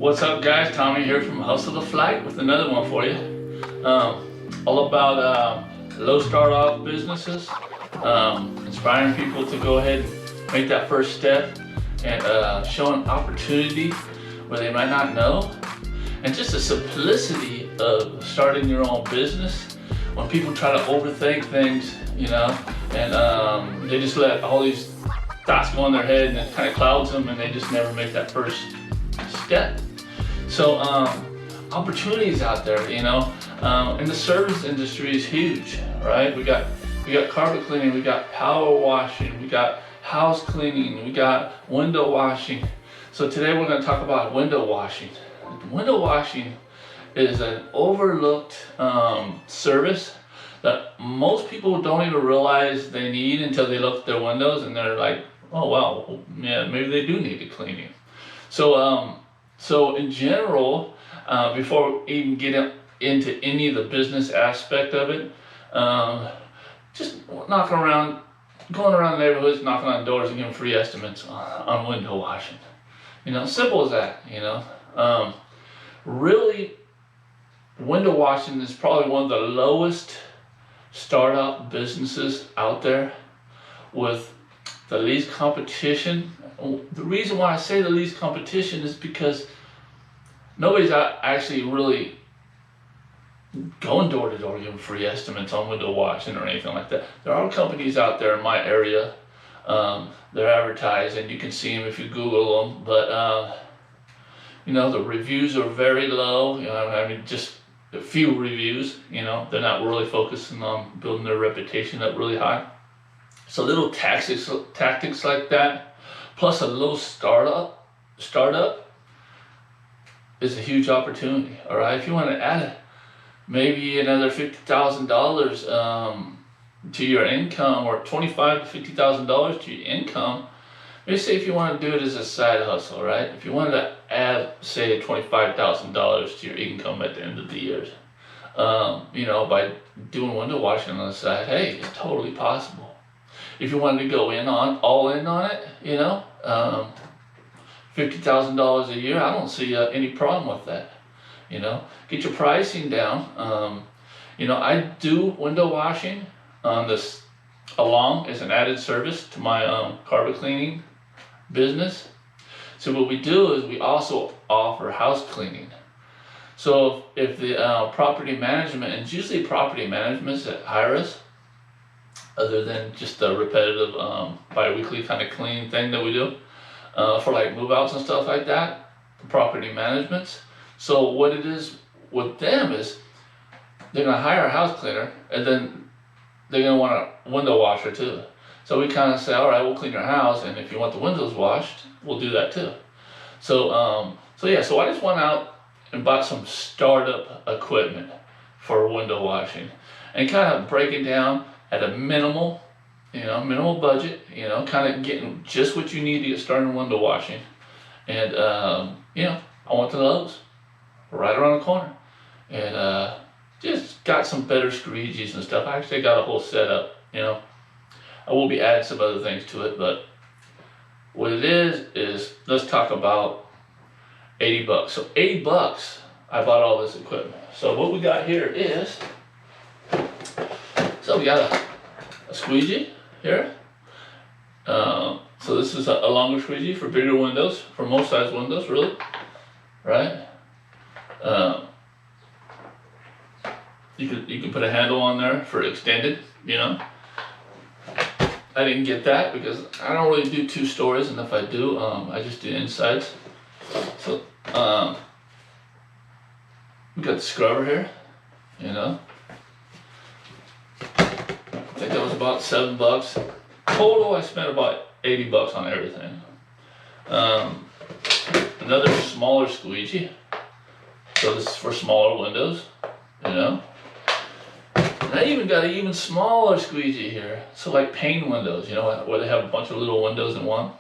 What's up, guys? Tommy here from Hustle the Flight with another one for you. All about low start off businesses, inspiring people to go ahead and make that first step, and showing opportunity where they might not know, and just the simplicity of starting your own business. When people try to overthink things, and they just let all these thoughts go in their head, and it kind of clouds them, and they just never make that first step. So opportunities out there, and the service industry is huge, right? We got carpet cleaning, we got power washing, we got house cleaning, we got window washing. So today we're going to talk about window washing. Window washing is an overlooked service that most people don't even realize they need until they look at their windows and they're like, oh wow, yeah, maybe they do need a cleaning. So in general, before we even get into any of the business aspect of it, just going around the neighborhoods, knocking on doors and giving free estimates on window washing. Simple as that, really, window washing is probably one of the lowest startup businesses out there with the least competition. The reason why I say the least competition is because nobody's actually really going door to door giving free estimates on window washing or anything like that. There are companies out there in my area, they're advertised and you can see them if you Google them, but the reviews are very low. Just a few reviews. They're not really focusing on building their reputation up really high. So little tactics like that, plus a low startup is a huge opportunity. All right, if you want to add maybe another $50,000 to your income, or $25,000 to $50,000 to your income. Maybe say if you want to do it as a side hustle, right? If you wanted to add, say, $25,000 to your income at the end of the year, by doing window washing on the side, hey, it's totally possible. If you wanted to go all in on it, $50,000 a year, I don't see any problem with that. Get your pricing down. I do window washing on this along as an added service to my carpet cleaning business. So what we do is we also offer house cleaning. So if the property management, and it's usually property managements that hire us, other than just the repetitive bi-weekly kind of cleaning thing that we do for like move outs and stuff like that, the property managements. So what it is with them is they're gonna hire a house cleaner, and then they're gonna want a window washer too. So we kind of say, all right, we'll clean your house, and if you want the windows washed, we'll do that too. So I just went out and bought some startup equipment for window washing, and kind of breaking down at a minimal budget, kind of getting just what you need to get started in window washing. And I went to Lowe's right around the corner, and just got some better squeegees and stuff. I actually got a whole setup. I will be adding some other things to it, but what it is let's talk about $80. So $80, I bought all this equipment. So what we got here is, so we got a squeegee here. So this is a longer squeegee for bigger windows, for most size windows, really, right? You can put a handle on there for extended. I didn't get that because I don't really do 2 stories, and if I do, I just do insides. So we got the scrubber here. I think that was about $7. Total, I spent about $80 on everything. Another smaller squeegee. So this is for smaller windows, And I even got an even smaller squeegee here. So like pane windows, where they have a bunch of little windows in one.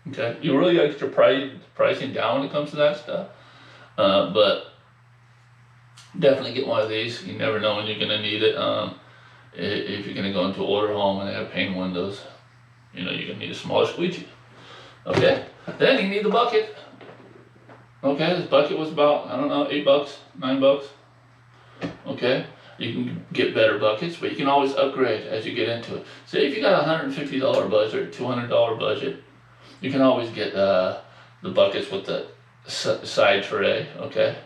Okay, you really gotta get your pricing down when it comes to that stuff. But definitely get one of these. You never know when you're gonna need it. If you're gonna go into an older home and they have pane windows, you're gonna need a smaller squeegee. Okay, then you need the bucket. Okay, this bucket was about, I don't know, $8, $9. Okay, you can get better buckets, but you can always upgrade as you get into it. Say if you got a $150 budget, $200 budget, you can always get the buckets with the side tray. Okay,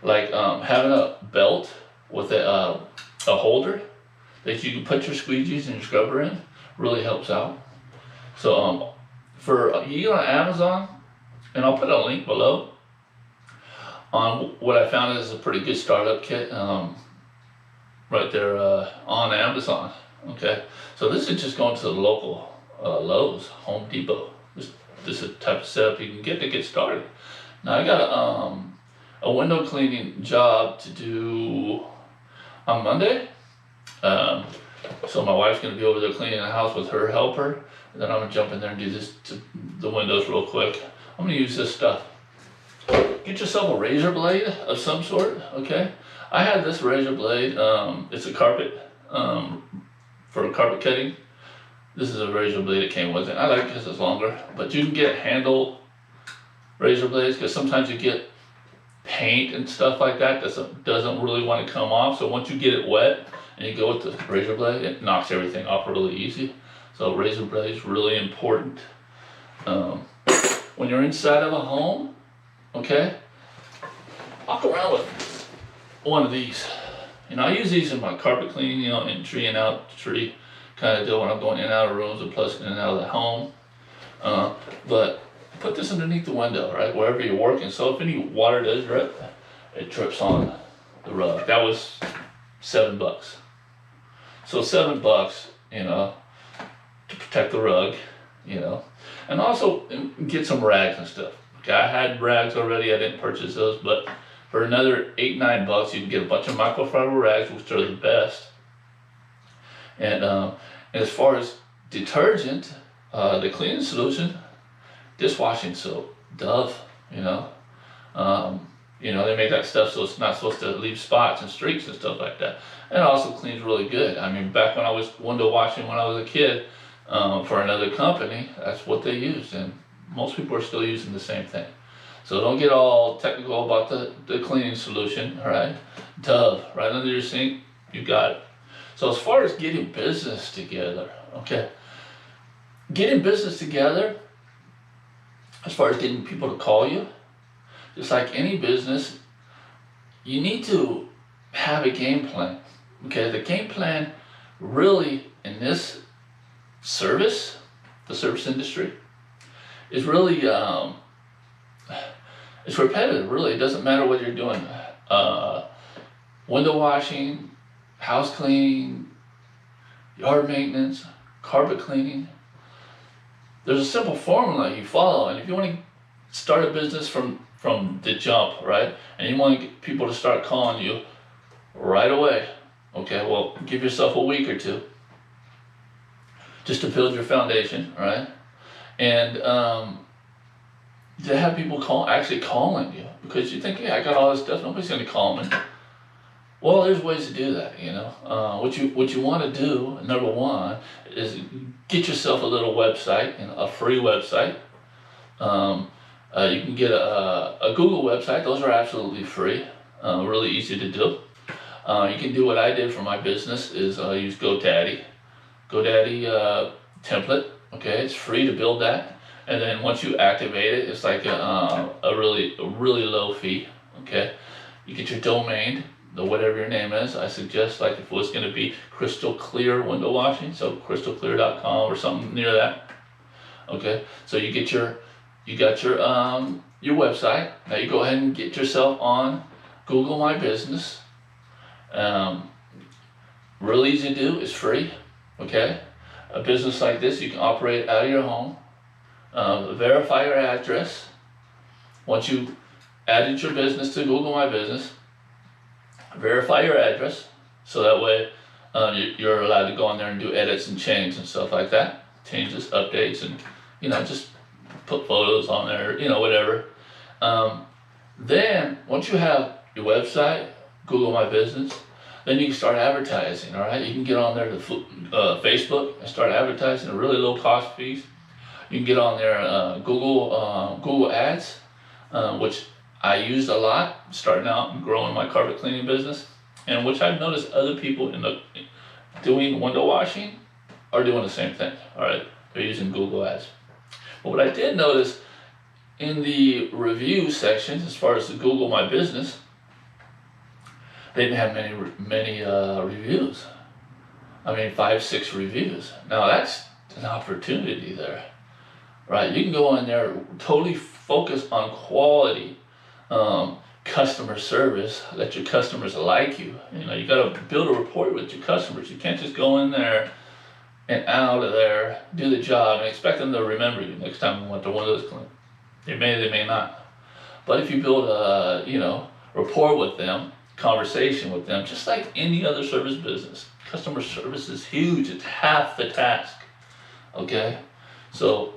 like having a belt with a holder that you can put your squeegees and your scrubber in really helps out. So for you go on Amazon, and I'll put a link below on what I found is a pretty good startup kit. Right there on Amazon. Okay, so this is just going to the local Lowe's, Home Depot. This is the type of setup you can get to get started. Now I got a window cleaning job to do on Monday. So my wife's gonna be over there cleaning the house with her helper. And then I'm gonna jump in there and do this to the windows real quick. I'm gonna use this stuff. Get yourself a razor blade of some sort, okay? I had this razor blade, it's a carpet, for carpet cutting. This is a razor blade that came with it. I like it because it's longer, but you can get handle razor blades because sometimes you get paint and stuff like that that doesn't really want to come off. So once you get it wet and you go with the razor blade, it knocks everything off really easy. So razor blade is really important. When you're inside of a home, okay, walk around with one of these. And I use these in my carpet cleaning, you know, and treeing out the tree kind of deal when I'm going in and out of rooms and plus in and out of the home. But put this underneath the window, right, wherever you're working. So if any water does drip, it drips on the rug. That was $7. So $7, you know, to protect the rug, you know, and also get some rags and stuff. Okay, I had rags already. I didn't purchase those, but for another $8, $9, you can get a bunch of microfiber rags, which are the best. And as far as detergent, the cleaning solution, dishwashing soap, Dove, you know. They make that stuff so it's not supposed to leave spots and streaks and stuff like that. And it also cleans really good. I mean, back when I was window washing when I was a kid for another company, that's what they used. And most people are still using the same thing. So don't get all technical about the cleaning solution, all right? Dove, right under your sink, you got it. So as far as getting business together, okay, getting business together, as far as getting people to call you, just like any business, you need to have a game plan, okay? The game plan really in this service, the service industry, is really, it's repetitive, really. It doesn't matter what you're doing. Window washing, house cleaning, yard maintenance, carpet cleaning. There's a simple formula you follow, and if you want to start a business from the jump, right, and you want to get people to start calling you right away, okay, well, give yourself a week or two just to build your foundation, right, and to have people actually calling you, because you think, yeah, I got all this stuff, nobody's going to call me. Well, there's ways to do that, you know. What you want to do, number one, is get yourself a little website, a free website. You can get a Google website. Those are absolutely free, really easy to do. You can do what I did for my business is use GoDaddy. GoDaddy template, okay, it's free to build that. And then once you activate it, it's like a really low fee, okay. You get your domain, whatever your name is. I suggest, like, if it was going to be Crystal Clear Window Washing, so crystalclear.com or something near that. Okay, so you got your website. Now you go ahead and get yourself on Google My Business. Real easy to do. It's free. Okay, a business like this you can operate out of your home. Verify your address. Once you added your business to Google My Business, verify your address, so that way you're allowed to go on there and do edits and change and stuff like that, changes, updates, and just put photos on there, whatever. Then once you have your website, Google My Business, then you can start advertising. All right, you can get on there to Facebook and start advertising at really low cost fees. You can get on there Google Ads, which I used a lot starting out and growing my carpet cleaning business, and which I've noticed other people in the doing window washing are doing the same thing. All right, they're using Google Ads. But what I did notice in the review section, as far as the Google My Business, they didn't have many reviews. I mean, 5, 6 reviews. Now that's an opportunity there, right? You can go in there, totally focus on quality, customer service, let your customers like you. You know, you got to build a rapport with your customers. You can't just go in there and out of there, do the job, and expect them to remember you next time you want their windows cleaned. They may not. But if you build a, rapport with them, conversation with them, just like any other service business, customer service is huge. It's half the task. Okay, so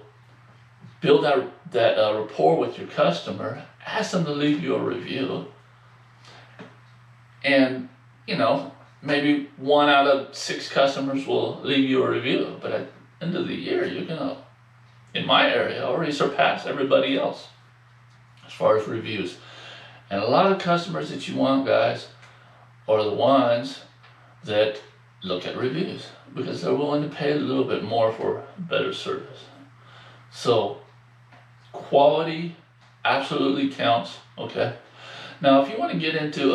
build that rapport with your customer. Ask them to leave you a review, and maybe 1 out of 6 customers will leave you a review. But at the end of the year, you're gonna, in my area, already surpass everybody else as far as reviews. And a lot of customers that you want, guys, are the ones that look at reviews because they're willing to pay a little bit more for better service. So quality absolutely counts. Okay. Now, if you want to get into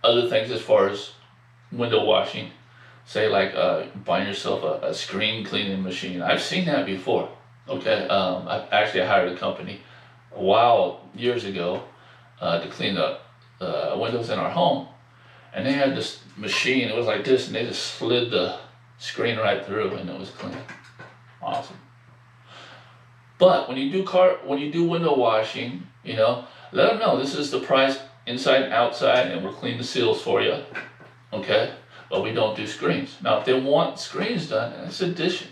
other things as far as window washing, say like buying yourself a screen cleaning machine. I've seen that before. Okay. I've actually hired a company years ago to clean the windows in our home, and they had this machine. It was like this, and they just slid the screen right through, and it was clean. Awesome. But when you do window washing, let them know this is the price inside and outside, and we'll clean the seals for you. Okay, but we don't do screens. Now, if they want screens done, it's addition.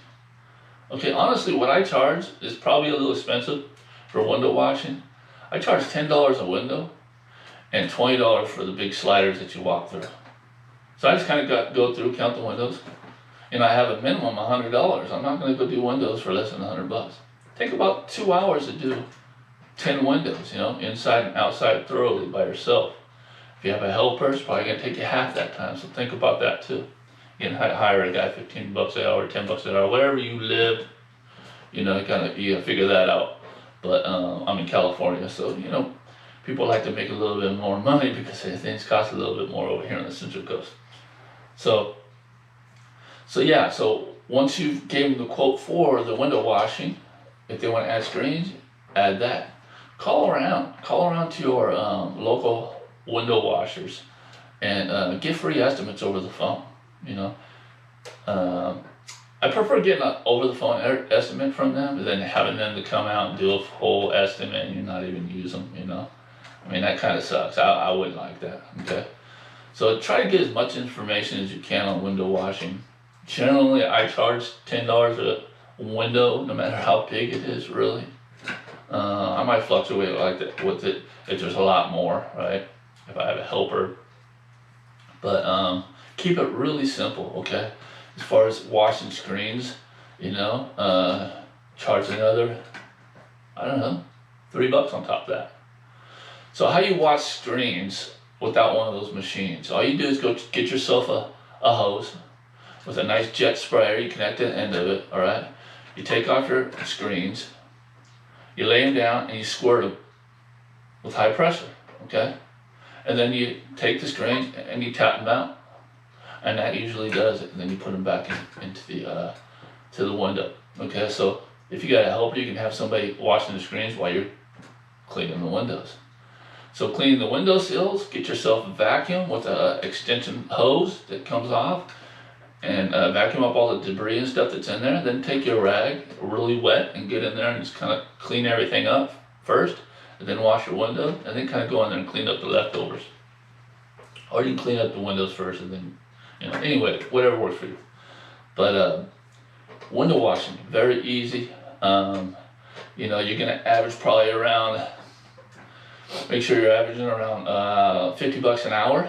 Okay, honestly, what I charge is probably a little expensive for window washing. I charge $10 a window and $20 for the big sliders that you walk through. So I just kind of go through, count the windows, and I have a minimum $100. I'm not going to go do windows for less than $100. Take about 2 hours to do 10 windows, inside and outside thoroughly by yourself. If you have a helper, it's probably going to take you half that time. So think about that too. You can hire a guy $15 an hour, $10 an hour, wherever you live. You figure that out. But I'm in California, so people like to make a little bit more money because things cost a little bit more over here on the Central Coast. So once you gave them the quote for the window washing, if they want to add screens, add that. Call around to your local window washers and get free estimates over the phone. I prefer getting an over the phone estimate from them than having them to come out and do a whole estimate and you not even use them. I mean, that kind of sucks. I wouldn't like that. Okay, so try to get as much information as you can on window washing. Generally, I charge $10 a window, no matter how big it is. Really, I might fluctuate like that with it if there's a lot more, right? If I have a helper, but keep it really simple, okay? As far as washing screens, charge another, I don't know, $3 on top of that. So how you wash screens without one of those machines? All you do is go get yourself a hose with a nice jet sprayer. You connect the end of it, all right? You take off your screens, you lay them down, and you squirt them with high pressure, okay? And then you take the screens and you tap them out, and that usually does it. And then you put them back into the to the window, okay? So if you got a helper, you can have somebody washing the screens while you're cleaning the windows. So cleaning the window sills, get yourself a vacuum with an extension hose that comes off, and vacuum up all the debris and stuff that's in there. Then take your rag, really wet, and get in there and just kind of clean everything up first, and then wash your window, and then kind of go in there and clean up the leftovers. Or you can clean up the windows first, and then, anyway, whatever works for you. But window washing, very easy. You're gonna average probably around, make sure you're averaging around $50 an hour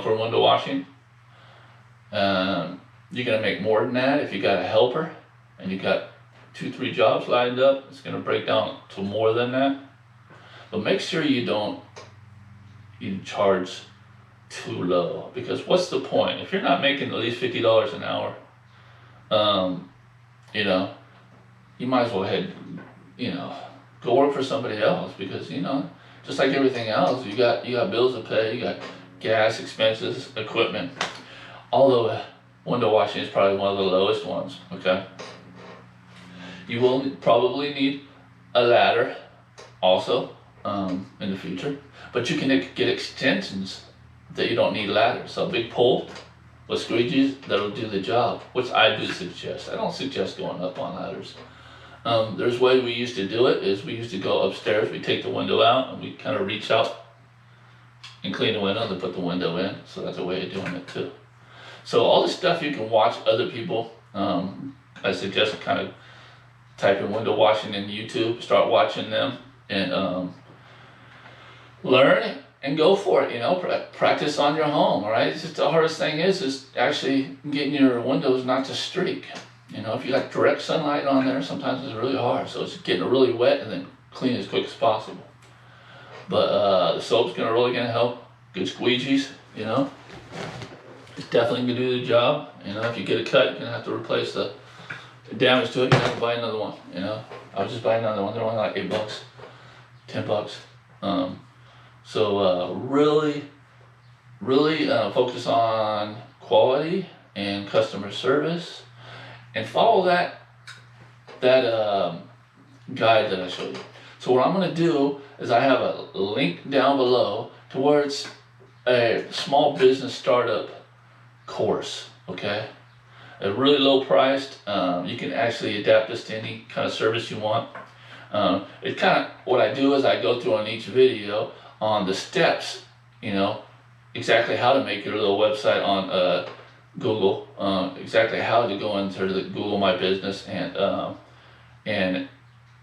for window washing. You're gonna make more than that if you got a helper and you got 3 jobs lined up, it's gonna break down to more than that. But make sure you don't charge too low, because what's the point if you're not making at least $50 an hour? You know, you might as well go work for somebody else, because just like everything else, you got bills to pay, you got gas expenses, equipment. Although window washing is probably one of the lowest ones. Okay, you will probably need a ladder also in the future, but you can get extensions that you don't need ladders. So a big pole with squeegees that'll do the job, which I do suggest. I don't suggest going up on ladders. There's a way we used to do it, is we used to go upstairs, we take the window out and we kind of reach out and clean the window, then put the window in. So that's a way of doing it too. So all this stuff you can watch other people. I suggest kind of type in window washing in YouTube, start watching them, and learn and go for it. Practice on your home. All right, it's just the hardest thing is actually getting your windows not to streak. If you got direct sunlight on there, sometimes it's really hard. So it's getting it really wet and then clean as quick as possible. But the soap's really gonna help. Good squeegees, it's definitely gonna do the job. If you get a cut, you're gonna have to replace the damage to it. You're gonna have to buy another one. I was just buying another one. They're only like $8, $10. So really focus on quality and customer service, and follow that guide that I showed you. So what I'm going to do is I have a link down below towards a small business startup course. Okay, a really low priced. You can actually adapt this to any kind of service you want. It kind of, what I do is I go through on each video on the steps, exactly how to make your little website on Google, exactly how to go into the Google My Business and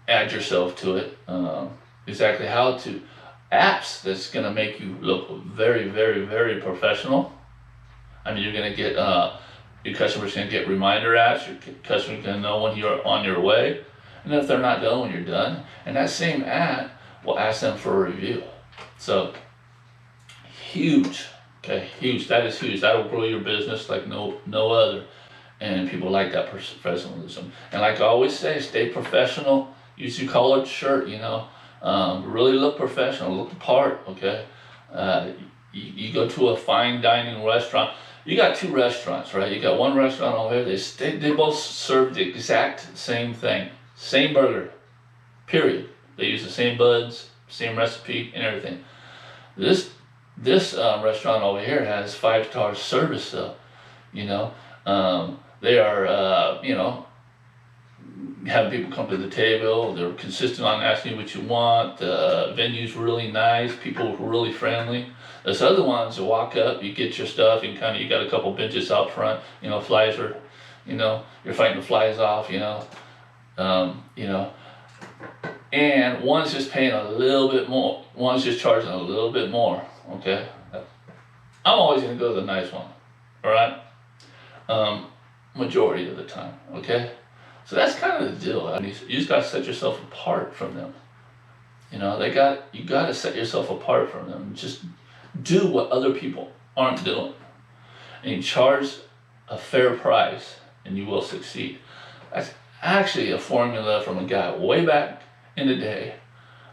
add yourself to it, exactly how to apps that's going to make you look very, very, very professional. I mean, you're going to get your customers going to get reminder apps. Your customers going to know when you're on your way, and if they're not done, when you're done, and that same app will ask them for a review. So huge. Okay, huge. That is huge. That will grow your business like no other. And people like that professionalism. And like I always say, stay professional. Use your collared shirt. Really look professional. Look the part. Okay. You go to a fine dining restaurant. You got 2 restaurants, right? You got one restaurant over here. They both serve the exact same thing, same burger. Period. They use the same buns, same recipe, and everything. This restaurant over here has 5-star service though. They are having people come to the table. They're consistent on asking you what you want. The venue's really nice. People are really friendly. There's other ones that walk up, you get your stuff, and you got a couple benches out front. Flies are, you're fighting the flies off. And one's just paying a little bit more. One's just charging a little bit more. Okay, I'm always gonna go to the nice one. All right, majority of the time. Okay, so that's kind of the deal. I mean, you just gotta set yourself apart from them. You gotta set yourself apart from them. Just do what other people aren't doing, and you charge a fair price, and you will succeed. That's actually a formula from a guy way back in the day.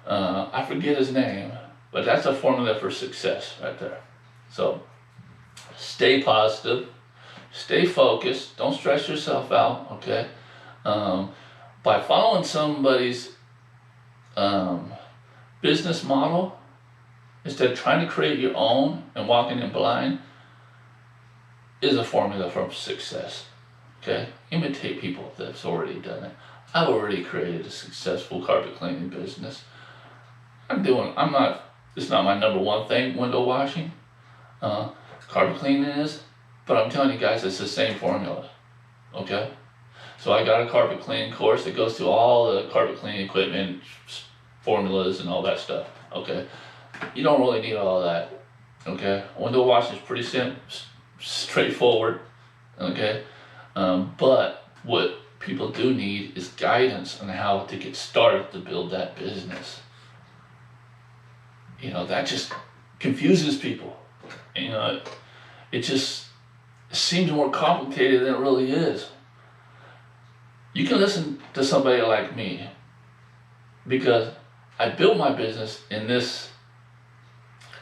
I forget his name, but that's a formula for success right there. So stay positive, stay focused, don't stress yourself out. Okay, by following somebody's business model instead of trying to create your own and walking in blind is a formula for success. Okay, imitate people that's already done it. I've already created a successful carpet cleaning business. It's not my number one thing, window washing. Carpet cleaning is, but I'm telling you guys, it's the same formula. Okay, so I got a carpet cleaning course that goes through all the carpet cleaning equipment, formulas, and all that stuff. Okay, you don't really need all that. Okay, window washing is pretty simple, straightforward. Okay, but what people do need is guidance on how to get started to build that business. That just confuses people. It just seems more complicated than it really is. You can listen to somebody like me because I built my business in this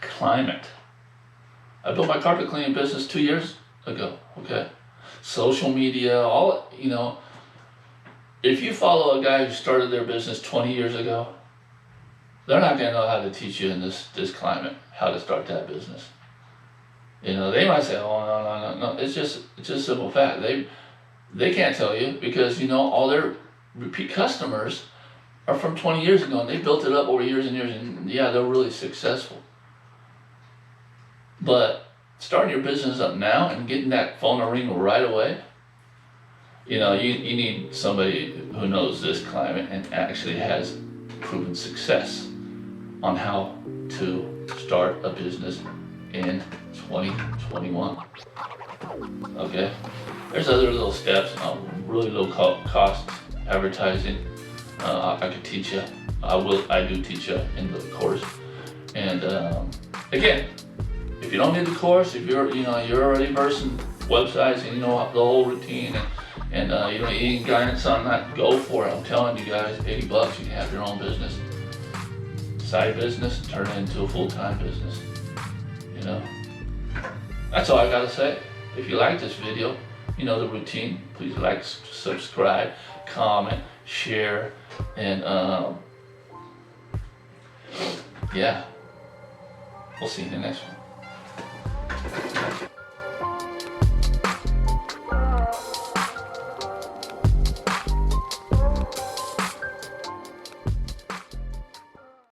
climate. I built my carpet cleaning business 2 years ago, okay? Social media, if you follow a guy who started their business 20 years ago, they're not gonna know how to teach you in this climate how to start that business. They might say, oh, no. It's just simple fact. They can't tell you because, all their repeat customers are from 20 years ago and they built it up over years and years, and yeah, they're really successful. But starting your business up now and getting that phone to ring right away, you need somebody who knows this climate and actually has proven success on how to start a business in 2021. Okay? There's other little steps, really low cost advertising. I could teach you. I do teach you in the course. And again, if you don't need the course, if you're already versed in websites and you know the whole routine and you need guidance on that, go for it. I'm telling you guys, $80, you can have your own business. Side business, turn it into a full-time business. That's all I gotta say. If you like this video, the routine, please like, subscribe, comment, share, and yeah, we'll see you in the next one.